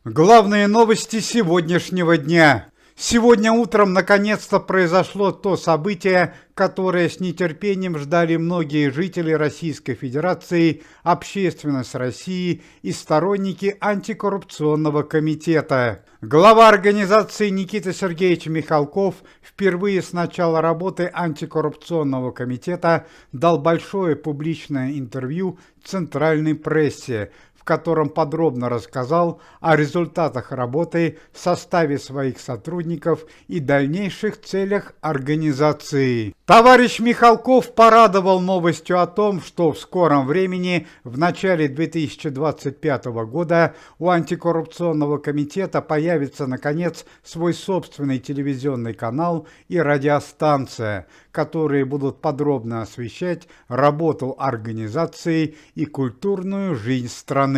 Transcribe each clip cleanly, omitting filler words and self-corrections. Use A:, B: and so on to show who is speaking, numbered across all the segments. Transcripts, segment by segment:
A: Главные новости сегодняшнего дня. Сегодня утром наконец-то произошло то событие, которое с нетерпением ждали многие жители Российской Федерации, общественность России и сторонники антикоррупционного комитета. Глава организации Никита Сергеевич Михалков впервые с начала работы антикоррупционного комитета дал большое публичное интервью центральной прессе, в котором подробно рассказал о результатах работы, составе своих сотрудников и дальнейших целях организации. Товарищ Михалков порадовал новостью о том, что в скором времени, в начале 2025 года, у антикоррупционного комитета появится, наконец, свой собственный телевизионный канал и радиостанция, которые будут подробно освещать работу организации и культурную жизнь страны.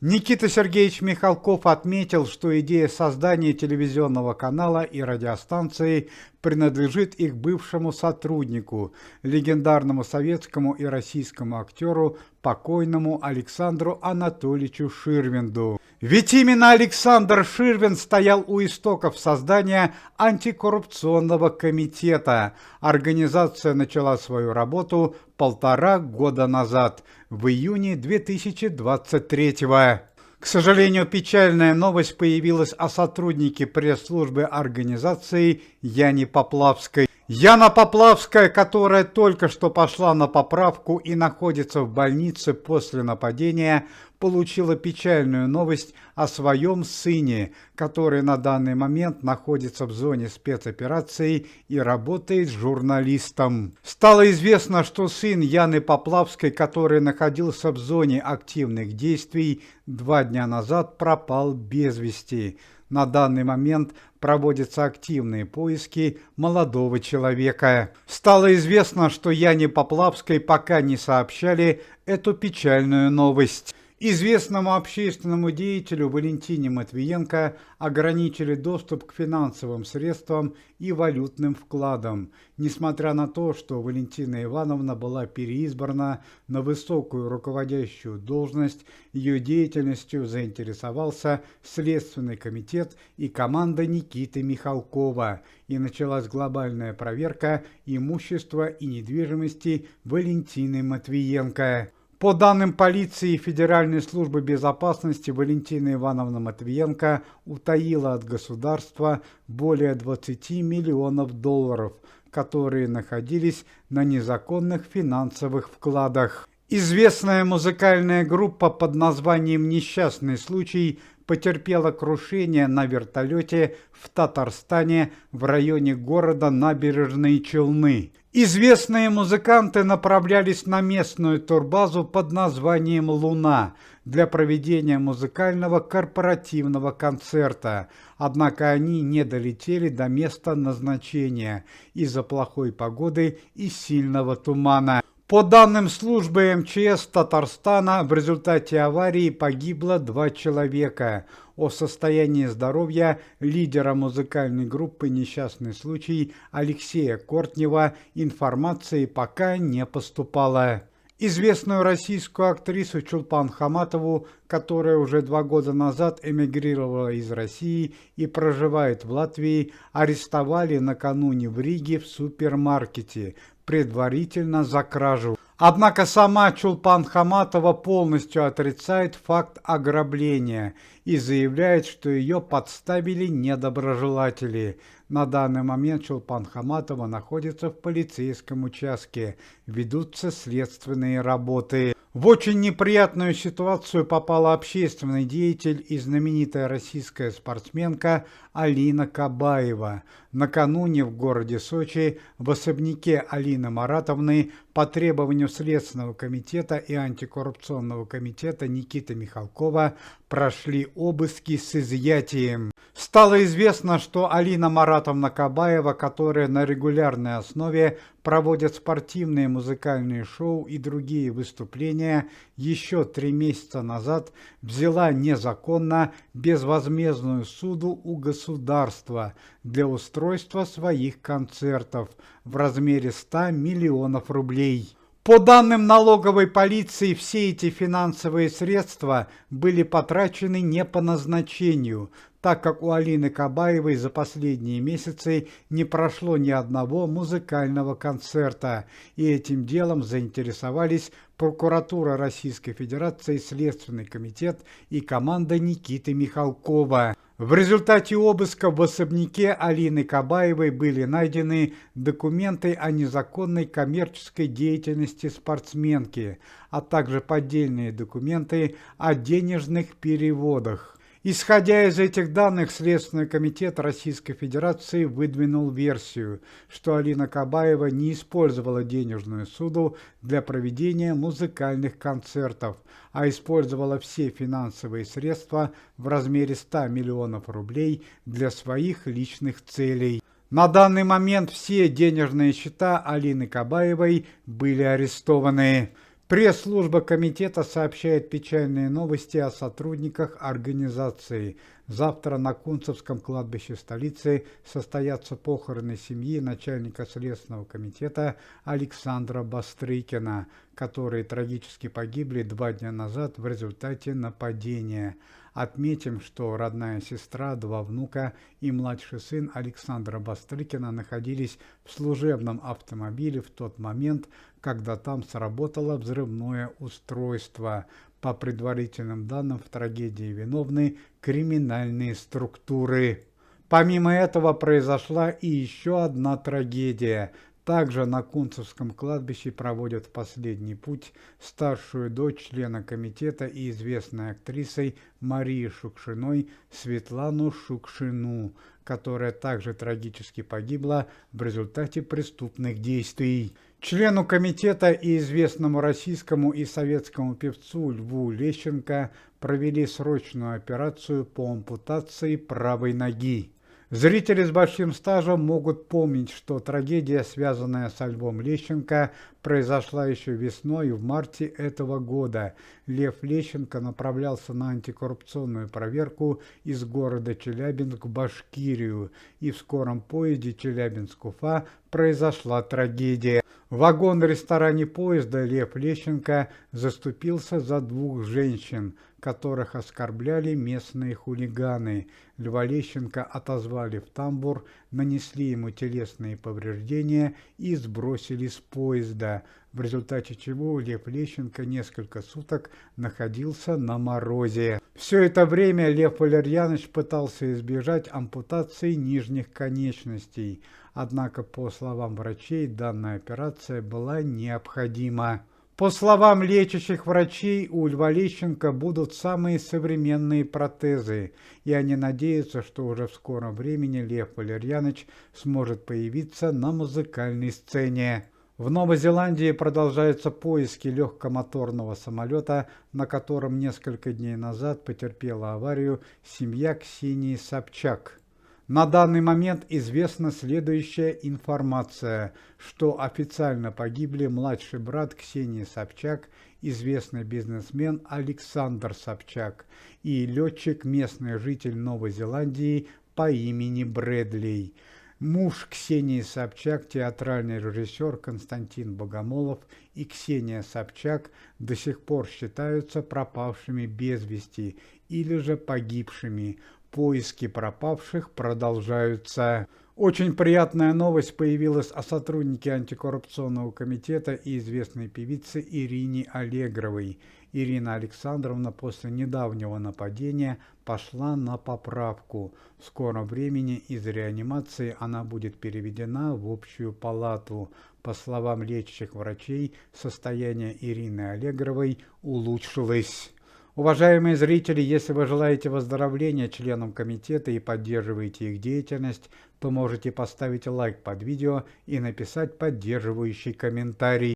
A: Никита Сергеевич Михалков отметил, что идея создания телевизионного канала и радиостанции принадлежит их бывшему сотруднику, легендарному советскому и российскому актеру, покойному Александру Анатольевичу Ширвинду. Ведь именно Александр Ширвинд стоял у истоков создания антикоррупционного комитета. Организация начала свою работу 1,5 года назад, в июне 2023 года. К сожалению, печальная новость появилась о сотруднике пресс-службы организации Яне Поплавской. Яна Поплавская, которая только что пошла на поправку и находится в больнице после нападения, получила печальную новость о своем сыне, который на данный момент находится в зоне спецоперации и работает журналистом. Стало известно, что сын Яны Поплавской, который находился в зоне активных действий, 2 дня назад пропал без вести. На данный момент проводятся активные поиски молодого человека. Стало известно, что Яне Поплавской пока не сообщали эту печальную новость. Известному общественному деятелю Валентине Матвиенко ограничили доступ к финансовым средствам и валютным вкладам. Несмотря на то, что Валентина Ивановна была переизбрана на высокую руководящую должность, ее деятельностью заинтересовался Следственный комитет и команда Никиты Михалкова, и началась глобальная проверка имущества и недвижимости Валентины Матвиенко. По данным полиции и Федеральной службы безопасности, Валентина Ивановна Матвиенко утаила от государства более 20 миллионов долларов, которые находились на незаконных финансовых вкладах. Известная музыкальная группа под названием «Несчастный случай» потерпела крушение на вертолете в Татарстане в районе города Набережные Челны. Известные музыканты направлялись на местную турбазу под названием «Луна» для проведения музыкального корпоративного концерта, однако они не долетели до места назначения из-за плохой погоды и сильного тумана. По данным службы МЧС Татарстана, в результате аварии погибло 2 человека. О состоянии здоровья лидера музыкальной группы «Несчастный случай» Алексея Кортнева информации пока не поступало. Известную российскую актрису Чулпан Хаматову, которая уже 2 года назад эмигрировала из России и проживает в Латвии, арестовали накануне в Риге в супермаркете, предварительно за кражу. Однако сама Чулпан Хаматова полностью отрицает факт ограбления и заявляет, что ее подставили недоброжелатели. На данный момент Чулпан Хаматова находится в полицейском участке. Ведутся следственные работы. В очень неприятную ситуацию попала общественный деятель и знаменитая российская спортсменка Алина Кабаева. Накануне в городе Сочи в особняке Алины Маратовны по требованию Следственного комитета и антикоррупционного комитета Никиты Михалкова прошли обыски с изъятием. Стало известно, что Алина Маратовна Кабаева, которая на регулярной основе проводит спортивные музыкальные шоу и другие выступления, еще 3 месяца назад взяла незаконно безвозмездную ссуду у государства для устройства своих концертов в размере 100 миллионов рублей. По данным налоговой полиции, все эти финансовые средства были потрачены не по назначению, так как у Алины Кабаевой за последние месяцы не прошло ни одного музыкального концерта, и этим делом заинтересовались прокуратура Российской Федерации, Следственный комитет и команда Никиты Михалкова. В результате обыска в особняке Алины Кабаевой были найдены документы о незаконной коммерческой деятельности спортсменки, а также поддельные документы о денежных переводах. Исходя из этих данных, Следственный комитет Российской Федерации выдвинул версию, что Алина Кабаева не использовала денежную ссуду для проведения музыкальных концертов, а использовала все финансовые средства в размере 100 миллионов рублей для своих личных целей. На данный момент все денежные счета Алины Кабаевой были арестованы. Пресс-служба комитета сообщает печальные новости о сотрудниках организации. Завтра на Кунцевском кладбище столицы состоятся похороны семьи начальника Следственного комитета Александра Бастрыкина, которые трагически погибли 2 дня назад в результате нападения. Отметим, что родная сестра, 2 внука и младший сын Александра Бастрыкина находились в служебном автомобиле в тот момент, когда там сработало взрывное устройство. По предварительным данным, в трагедии виновны криминальные структуры. Помимо этого произошла и еще одна трагедия. Также на Кунцевском кладбище проводят в последний путь старшую дочь члена комитета и известной актрисой Марии Шукшиной Светлану Шукшину, которая также трагически погибла в результате преступных действий. Члену комитета и известному российскому и советскому певцу Льву Лещенко провели срочную операцию по ампутации правой ноги. Зрители с большим стажем могут помнить, что трагедия, связанная со Львом Лещенко, произошла еще весной, в марте этого года. Лев Лещенко направлялся на антикоррупционную проверку из города Челябинск в Башкирию, и в скором поезде Челябинск-Уфа произошла трагедия. В вагон-ресторане поезда Лев Лещенко заступился за 2 женщин, которых оскорбляли местные хулиганы. Льва Лещенко отозвали в тамбур, нанесли ему телесные повреждения и сбросили с поезда, в результате чего Лев Лещенко несколько суток находился на морозе. Все это время Лев Валерьянович пытался избежать ампутации нижних конечностей, однако, по словам врачей, данная операция была необходима. По словам лечащих врачей, у Льва Лещенко будут самые современные протезы, и они надеются, что уже в скором времени Лев Валерьянович сможет появиться на музыкальной сцене. В Новой Зеландии продолжаются поиски легкомоторного самолета, на котором несколько дней назад потерпела аварию семья Ксении Собчак. На данный момент известна следующая информация, что официально погибли младший брат Ксении Собчак, известный бизнесмен Александр Собчак, и летчик, местный житель Новой Зеландии по имени Брэдли. Муж Ксении Собчак, театральный режиссер Константин Богомолов, и Ксения Собчак до сих пор считаются пропавшими без вести или же погибшими. Поиски пропавших продолжаются. Очень приятная новость появилась о сотруднике антикоррупционного комитета и известной певице Ирине Аллегровой. Ирина Александровна после недавнего нападения пошла на поправку. В скором времени из реанимации она будет переведена в общую палату. По словам лечащих врачей, состояние Ирины Аллегровой улучшилось. Уважаемые зрители, если вы желаете выздоровления членам комитета и поддерживаете их деятельность, то можете поставить лайк под видео и написать поддерживающий комментарий.